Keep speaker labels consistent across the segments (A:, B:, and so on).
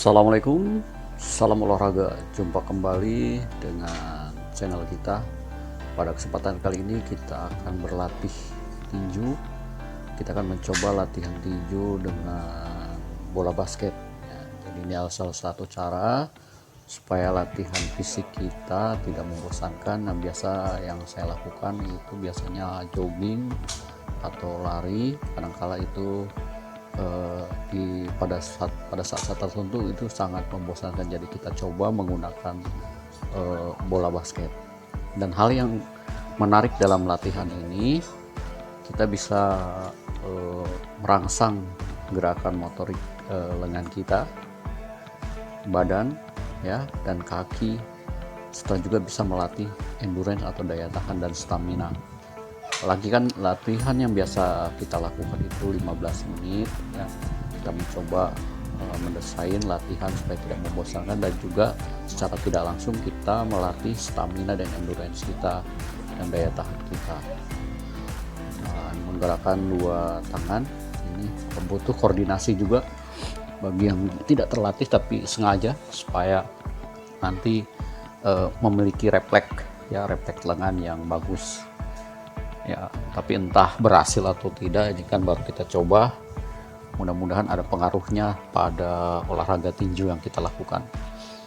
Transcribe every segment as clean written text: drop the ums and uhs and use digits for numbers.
A: Assalamualaikum, salam olahraga. Jumpa kembali dengan channel kita. Pada kesempatan kali ini kita akan berlatih tinju. Kita akan mencoba latihan tinju dengan bola basket. Ya, jadi ini salah satu cara supaya latihan fisik kita tidak membosankan. Nah, biasa yang saya lakukan itu biasanya jogging atau lari. Kadangkala itu pada saat tertentu itu sangat membosankan, jadi kita coba menggunakan bola basket. Dan hal yang menarik dalam latihan ini, kita bisa merangsang gerakan motorik lengan kita, badan ya, dan kaki, serta juga bisa melatih endurance atau daya tahan dan stamina. Lagi kan latihan yang biasa kita lakukan itu 15 menit ya. Kita mencoba mendesain latihan supaya tidak membosankan, dan juga secara tidak langsung kita melatih stamina dan endurance kita dan daya tahan kita. Menggerakkan dua tangan ini butuh koordinasi juga bagi yang tidak terlatih tapi sengaja, supaya nanti memiliki refleks lengan yang bagus ya. Tapi entah berhasil atau tidak, ini kan baru kita coba. Mudah-mudahan ada pengaruhnya pada olahraga tinju yang kita lakukan.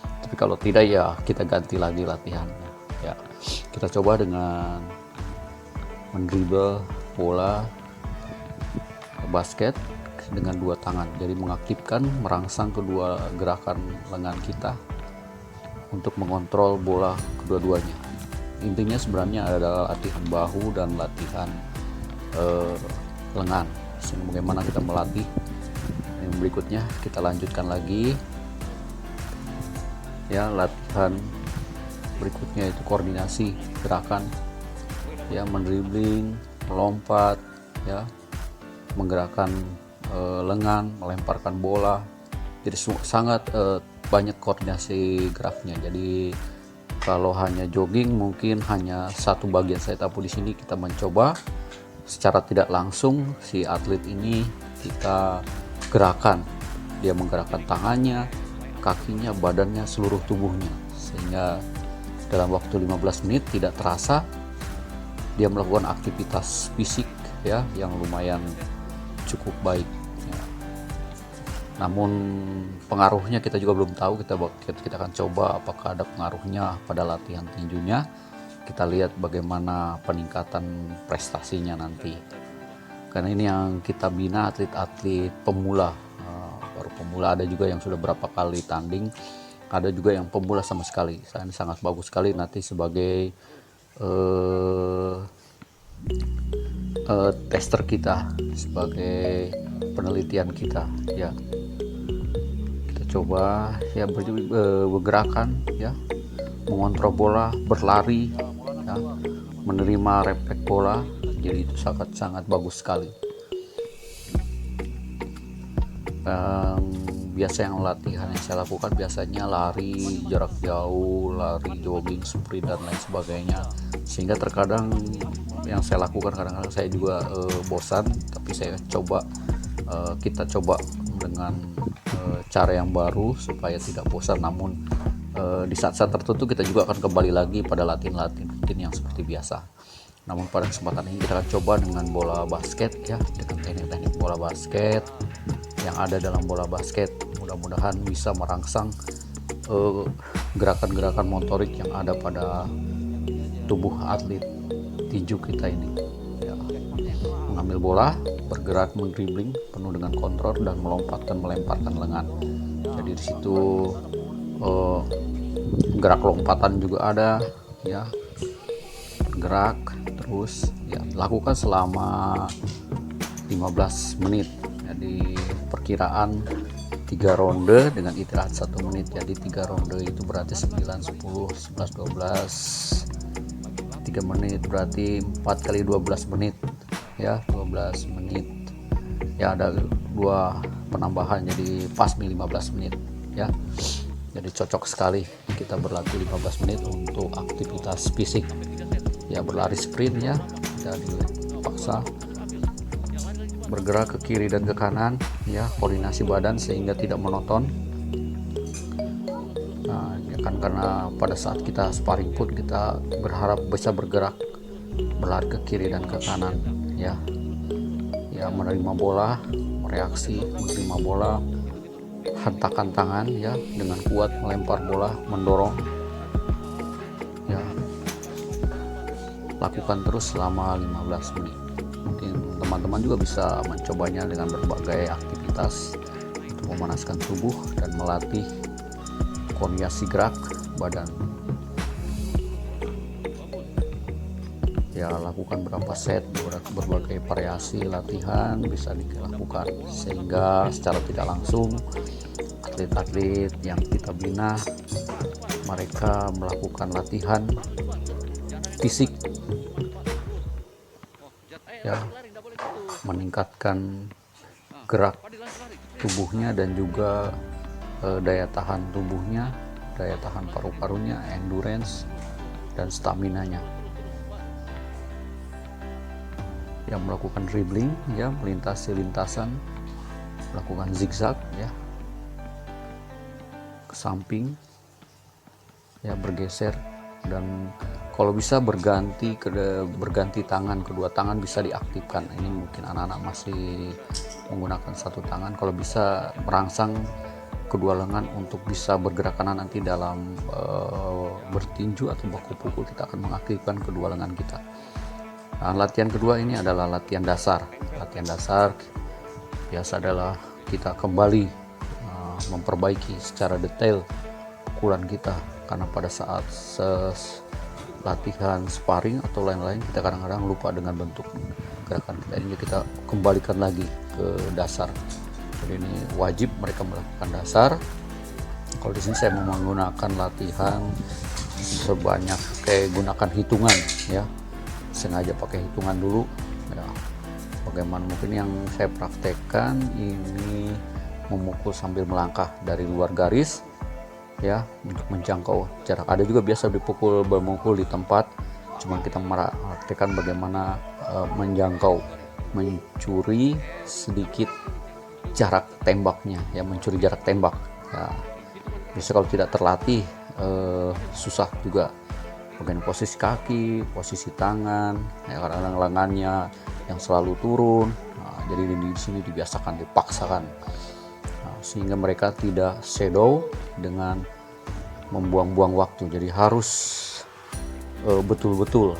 A: Tapi kalau tidak ya kita ganti lagi latihannya ya. Kita coba dengan mendribble bola basket dengan dua tangan, jadi mengaktifkan, merangsang kedua gerakan lengan kita untuk mengontrol bola kedua-duanya. Intinya sebenarnya adalah latihan bahu dan latihan lengan. Bagaimana kita melatih. Yang berikutnya kita lanjutkan lagi ya. Latihan berikutnya itu koordinasi gerakan ya, mendribbling, melompat ya, menggerakkan lengan, melemparkan bola. Jadi sangat banyak koordinasi geraknya. Jadi kalau hanya jogging mungkin hanya satu bagian saya, tapi di sini kita mencoba secara tidak langsung si atlet ini kita gerakan. Dia menggerakkan tangannya, kakinya, badannya, seluruh tubuhnya, sehingga dalam waktu 15 menit tidak terasa dia melakukan aktivitas fisik ya yang lumayan cukup baik ya. Namun pengaruhnya kita juga belum tahu. Kita akan coba apakah ada pengaruhnya pada latihan tinjunya. Kita lihat bagaimana peningkatan prestasinya nanti. Karena ini yang kita bina atlet-atlet pemula, baru pemula. Ada juga yang sudah berapa kali tanding, ada juga yang pemula sama sekali. Ini sangat bagus sekali nanti sebagai tester kita, sebagai penelitian kita ya. Coba ya bergerakan ya, mengontrol bola, berlari ya, menerima refleks bola. Jadi itu sangat bagus sekali. Biasa yang latihan yang saya lakukan biasanya lari jarak jauh, lari jogging, sprint dan lain sebagainya, sehingga terkadang yang saya lakukan kadang-kadang saya juga bosan. Tapi kita coba dengan cara yang baru supaya tidak bosan. Namun di saat-saat tertentu kita juga akan kembali lagi pada latihan rutin yang seperti biasa. Namun pada kesempatan ini kita akan coba dengan bola basket ya, dengan teknik-teknik bola basket yang ada dalam bola basket. Mudah-mudahan bisa merangsang gerakan-gerakan motorik yang ada pada tubuh atlet tinju kita ini ya. Mengambil bola, bergerak, mendribbling penuh dengan kontrol, dan melompatkan, melemparkan lengan. Jadi di situ gerak lompatan juga ada ya, gerak terus ya, lakukan selama 15 menit. Jadi perkiraan 3 ronde dengan istirahat 1 menit. Jadi 3 ronde itu berarti 9, 10, 11, 12, 3 menit berarti 4 kali 12 menit ya, 12 menit ya. Ada 2 penambahan jadi pas 15 menit ya. Jadi cocok sekali kita berlatih 15 menit untuk aktivitas fisik ya, berlari sprint ya, jadi paksa bergerak ke kiri dan ke kanan ya, koordinasi badan sehingga tidak monoton kan karena pada saat kita sparring pun kita berharap bisa bergerak, berlari ke kiri dan ke kanan, ya menerima bola, mereaksi, menerima bola, hentakan tangan ya dengan kuat, melempar bola, mendorong, ya lakukan terus selama 15 menit. Mungkin teman-teman juga bisa mencobanya dengan berbagai aktivitas untuk memanaskan tubuh dan melatih koordinasi gerak badan. Ya, lakukan berapa set, berbagai variasi latihan bisa dilakukan sehingga secara tidak langsung atlet-atlet yang kita bina mereka melakukan latihan fisik, ya meningkatkan gerak tubuhnya dan juga daya tahan tubuhnya, daya tahan paru-parunya, endurance dan staminanya. Yang melakukan dribbling, ya melintasi lintasan, melakukan zigzag, ya ke samping, ya bergeser, dan kalau bisa berganti tangan, kedua tangan bisa diaktifkan. Ini mungkin anak-anak masih menggunakan satu tangan, kalau bisa merangsang kedua lengan untuk bisa bergerak kanan nanti dalam bertinju atau baku pukul kita akan mengaktifkan kedua lengan kita. Nah, latihan kedua ini adalah latihan dasar. Latihan dasar biasa adalah kita kembali memperbaiki secara detail pukulan kita, karena pada saat latihan sparring atau lain-lain kita kadang-kadang lupa dengan bentuk gerakan kita. Ini kita kembalikan lagi ke dasar. Jadi ini wajib mereka melakukan dasar. Kalau di sini saya menggunakan latihan sebanyak kayak gunakan hitungan, ya sengaja pakai hitungan dulu, ya bagaimana mungkin yang saya praktekkan ini memukul sambil melangkah dari luar garis, ya untuk menjangkau jarak. Ada juga biasa bermukul di tempat, cuma kita praktekkan bagaimana menjangkau, mencuri sedikit jarak tembaknya, ya mencuri jarak tembak. Ya bisa kalau tidak terlatih susah juga. Bagian posisi kaki, posisi tangan, ya kadang-kadang lengannya yang selalu turun. Nah, jadi di sini dibiasakan, dipaksakan, sehingga mereka tidak shadow dengan membuang-buang waktu. Jadi harus betul-betul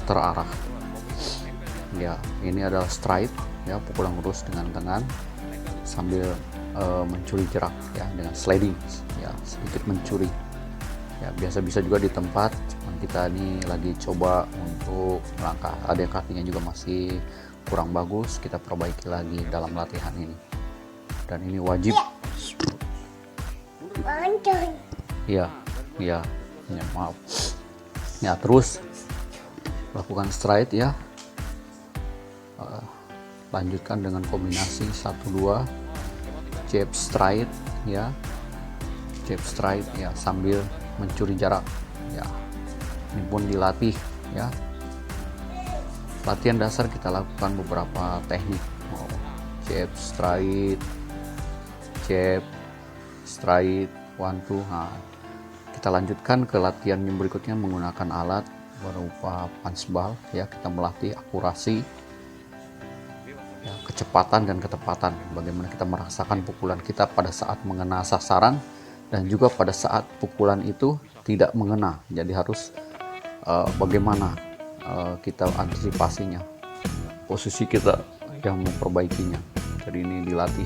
A: terarah. Ya, ini adalah stride, ya pukulan lurus dengan tangan sambil mencuri jarak, ya dengan sliding, ya sedikit mencuri. Ya biasa bisa juga di tempat, cuman kita ini lagi coba untuk melangkah. Ada yang kakinya juga masih kurang bagus, kita perbaiki lagi dalam latihan ini. Dan ini wajib. Ya maaf. Ya terus lakukan stride, ya. Lanjutkan dengan kombinasi 1-2 jab stride, ya. Jab stride, ya sambil mencuri jarak, ya ini pun dilatih, ya. Latihan dasar kita lakukan beberapa teknik, jab stride, 1-2. Nah, kita lanjutkan ke latihan yang berikutnya menggunakan alat berupa punch ball, ya kita melatih akurasi, ya, kecepatan dan ketepatan, bagaimana kita merasakan pukulan kita pada saat mengena sasaran dan juga pada saat pukulan itu tidak mengena. Jadi harus bagaimana kita antisipasinya, posisi kita yang memperbaikinya. Jadi ini dilatih.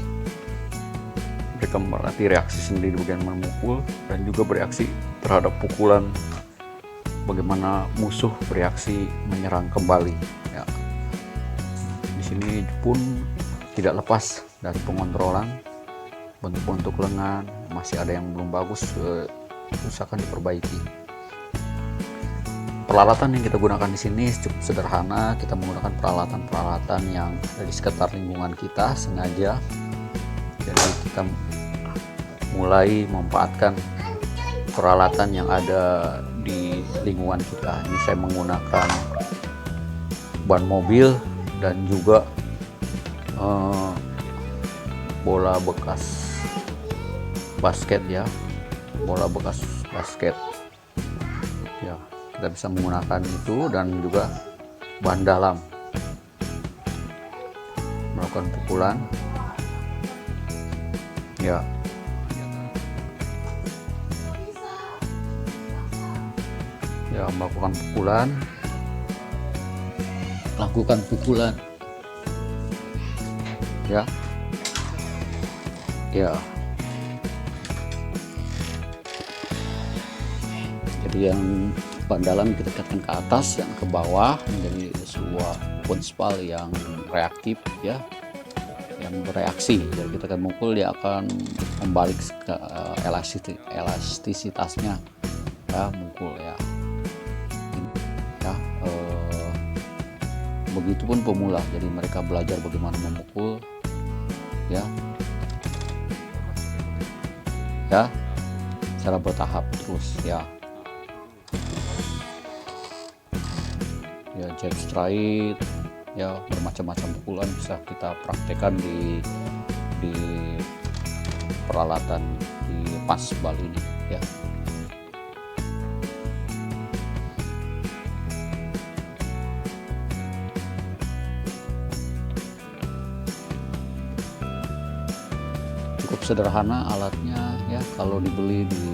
A: Mereka melatih reaksi sendiri bagaimana memukul dan juga bereaksi terhadap pukulan, bagaimana musuh bereaksi menyerang kembali. Ya. Di sini pun tidak lepas dari pengontrolan bentuk-bentuk lengan, masih ada yang belum bagus, usahakan diperbaiki. Peralatan yang kita gunakan di sini cukup sederhana. Kita menggunakan peralatan-peralatan yang ada di sekitar lingkungan kita sengaja. Jadi kita mulai memanfaatkan peralatan yang ada di lingkungan kita. Ini saya menggunakan ban mobil dan juga bola bekas basket, ya bola bekas basket. Ya, kita bisa menggunakan itu dan juga bahan dalam, melakukan pukulan. Ya, melakukan pukulan, lakukan pukulan. Ya, jadi yang bahan dalam kita tekan ke atas dan ke bawah menjadi sebuah punspal yang reaktif, ya, yang bereaksi. Jadi kita akan mukul, dia akan membalik ke elastisitasnya, ya, mukul, ya. Begitupun pemula, jadi mereka belajar bagaimana memukul, ya, secara bertahap terus, ya, jab straight, ya, bermacam-macam pukulan bisa kita praktekkan di peralatan di punspal ini, ya. Cukup sederhana alatnya, ya, kalau dibeli di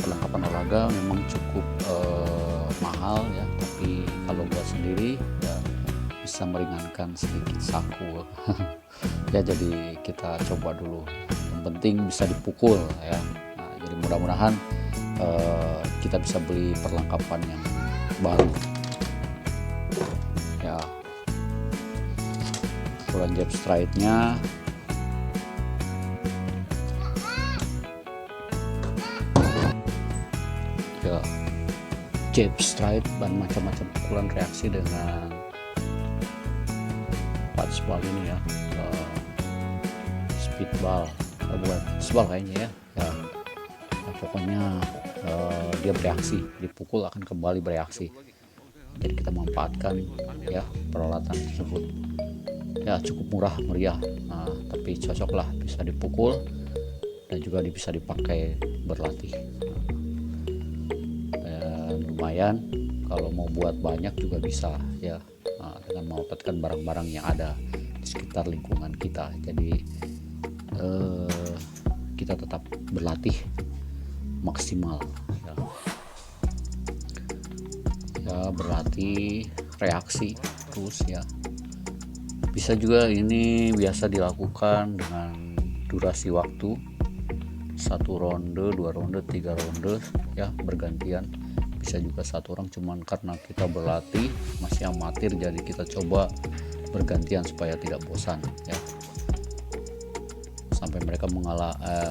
A: perlengkapan olahraga memang cukup mahal, ya, tapi kalau buat sendiri, ya, bisa meringankan sedikit saku. Ya, jadi kita coba dulu, yang penting bisa dipukul, ya. Nah, jadi mudah-mudahan kita bisa beli perlengkapan yang baru, ya. Pukulan jab straight-nya, ya, jab straight dan macam-macam pukulan reaksi dengan punspal ini, ya, speedball, bukan speedball kayaknya, ya. Nah, pokoknya dia bereaksi, dipukul akan kembali bereaksi. Jadi kita memanfaatkan, ya, peralatan tersebut, ya, cukup murah meriah, tapi cocoklah, bisa dipukul dan juga bisa dipakai berlatih. Lumayan, kalau mau buat banyak juga bisa, ya, dengan memanfaatkan barang-barang yang ada di sekitar lingkungan kita. Jadi kita tetap berlatih maksimal, ya, berlatih reaksi terus, ya. Bisa juga ini biasa dilakukan dengan durasi waktu 1 ronde, 2 ronde, 3 ronde, ya, bergantian. Bisa juga satu orang, cuman karena kita berlatih masih amatir, jadi kita coba bergantian supaya tidak bosan, ya, sampai mereka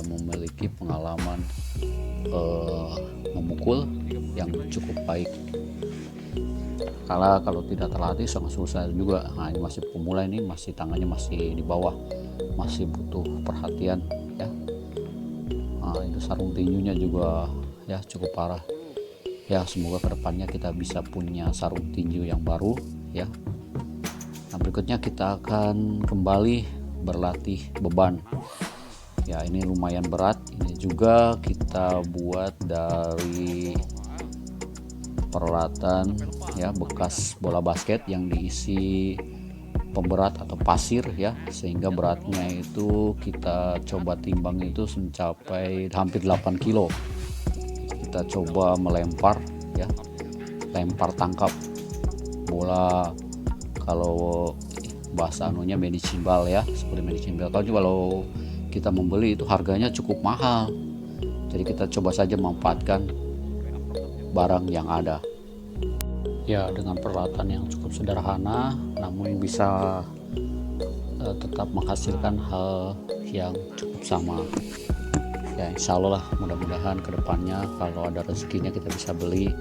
A: memiliki pengalaman memukul yang cukup baik. Kalau tidak terlatih sangat susah juga. Nah, ini masih pemula, ini masih tangannya masih di bawah, masih butuh perhatian, ya. Nah, itu sarung tinjunya juga, ya, cukup parah. Ya, semoga kedepannya kita bisa punya sarung tinju yang baru, ya. Nah, berikutnya kita akan kembali berlatih beban. Ya, ini lumayan berat. Ini juga kita buat dari peralatan, ya, bekas bola basket yang diisi pemberat atau pasir, ya, sehingga beratnya itu kita coba timbang itu mencapai hampir 8 kilo. Kita coba melempar, ya, lempar tangkap bola, kalau bahasa anunya medicine ball, ya, seperti medicine ball. Kalau kita membeli itu harganya cukup mahal, jadi kita coba saja memanfaatkan barang yang ada, ya, dengan peralatan yang cukup sederhana namun bisa tetap menghasilkan hal yang cukup sama. Ya, insya Allah lah, mudah-mudahan kedepannya kalau ada rezekinya kita bisa beli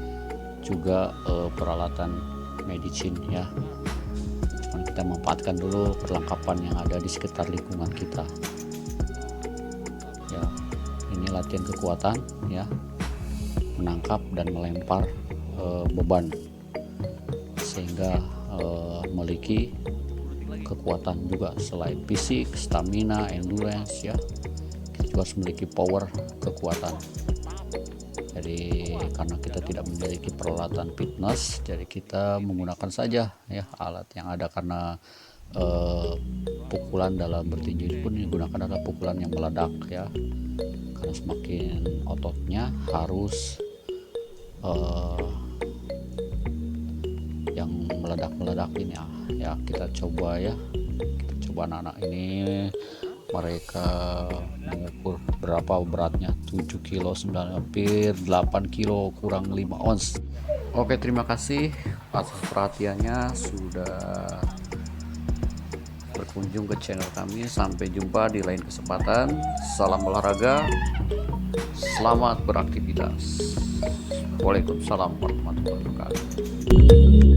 A: juga peralatan medicine, ya. Cuman kita manfaatkan dulu perlengkapan yang ada di sekitar lingkungan kita, ya. Ini latihan kekuatan, ya, menangkap dan melempar beban sehingga memiliki kekuatan juga selain fisik, stamina, endurance, ya. Kita juga harus memiliki power, kekuatan. Jadi karena kita tidak memiliki peralatan fitness, jadi kita menggunakan saja ya alat yang ada, karena pukulan dalam bertinju pun digunakan adalah pukulan yang meledak ya, karena semakin ototnya harus yang meledak-meledak ini ya. Kita coba anak-anak ini, mereka mengukur berapa beratnya, 7 kilo 9, hampir 8 kilo kurang 5 ons. Oke, terima kasih atas perhatiannya sudah berkunjung ke channel kami. Sampai jumpa di lain kesempatan. Salam olahraga, selamat beraktivitas. Waalaikumsalam warahmatullahi wabarakatuh.